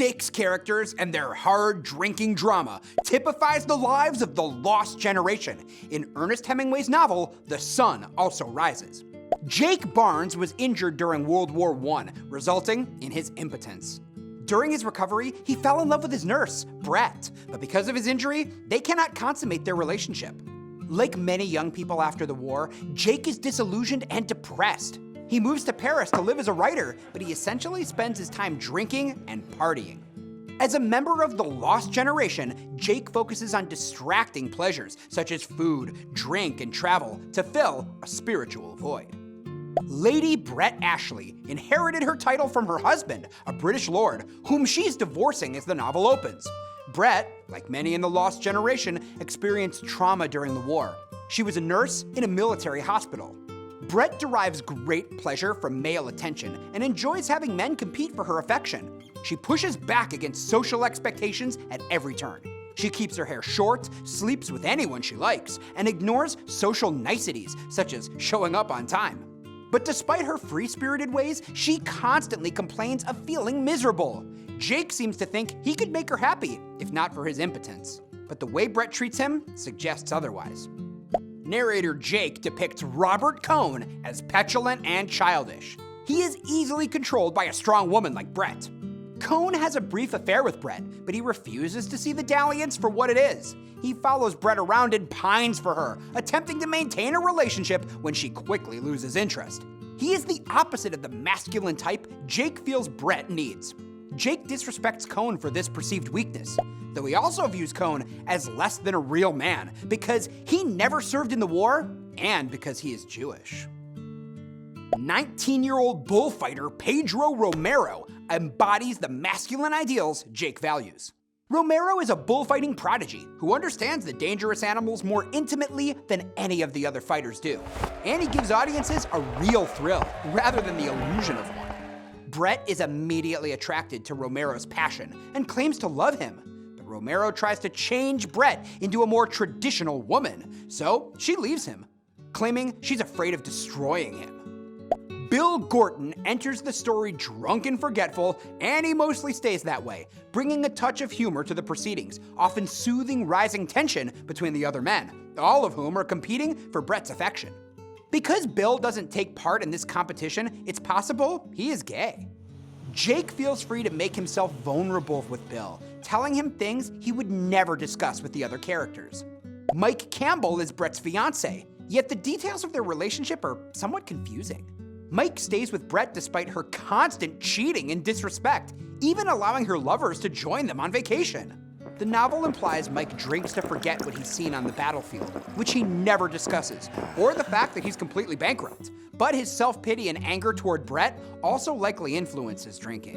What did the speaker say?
6 characters and their hard drinking drama typifies the lives of the lost generation in Ernest Hemingway's novel, The Sun Also Rises. Jake Barnes was injured during World War I, resulting in his impotence. During his recovery, he fell in love with his nurse, Brett, but because of his injury, they cannot consummate their relationship. Like many young people after the war, Jake is disillusioned and depressed. He moves to Paris to live as a writer, but he essentially spends his time drinking and partying. As a member of the lost generation, Jake focuses on distracting pleasures such as food, drink, and travel to fill a spiritual void. Lady Brett Ashley inherited her title from her husband, a British lord, whom she's divorcing as the novel opens. Brett, like many in the lost generation, experienced trauma during the war. She was a nurse in a military hospital. Brett derives great pleasure from male attention and enjoys having men compete for her affection. She pushes back against social expectations at every turn. She keeps her hair short, sleeps with anyone she likes, and ignores social niceties such as showing up on time. But despite her free-spirited ways, she constantly complains of feeling miserable. Jake seems to think he could make her happy, if not for his impotence. But the way Brett treats him suggests otherwise. Narrator Jake depicts Robert Cohn as petulant and childish. He is easily controlled by a strong woman like Brett. Cohn has a brief affair with Brett, but he refuses to see the dalliance for what it is. He follows Brett around and pines for her, attempting to maintain a relationship when she quickly loses interest. He is the opposite of the masculine type Jake feels Brett needs. Jake disrespects Cohn for this perceived weakness, though he also views Cohn as less than a real man because he never served in the war and because he is Jewish. 19-year-old bullfighter Pedro Romero embodies the masculine ideals Jake values. Romero is a bullfighting prodigy who understands the dangerous animals more intimately than any of the other fighters do, and he gives audiences a real thrill rather than the illusion of one. Brett is immediately attracted to Romero's passion and claims to love him, but Romero tries to change Brett into a more traditional woman, so she leaves him, claiming she's afraid of destroying him. Bill Gorton enters the story drunk and forgetful, and he mostly stays that way, bringing a touch of humor to the proceedings, often soothing rising tension between the other men, all of whom are competing for Brett's affection. Because Bill doesn't take part in this competition, it's possible he is gay. Jake feels free to make himself vulnerable with Bill, telling him things he would never discuss with the other characters. Mike Campbell is Brett's fiancé, yet the details of their relationship are somewhat confusing. Mike stays with Brett despite her constant cheating and disrespect, even allowing her lovers to join them on vacation. The novel implies Mike drinks to forget what he's seen on the battlefield, which he never discusses, or the fact that he's completely bankrupt. But his self-pity and anger toward Brett also likely influence his drinking.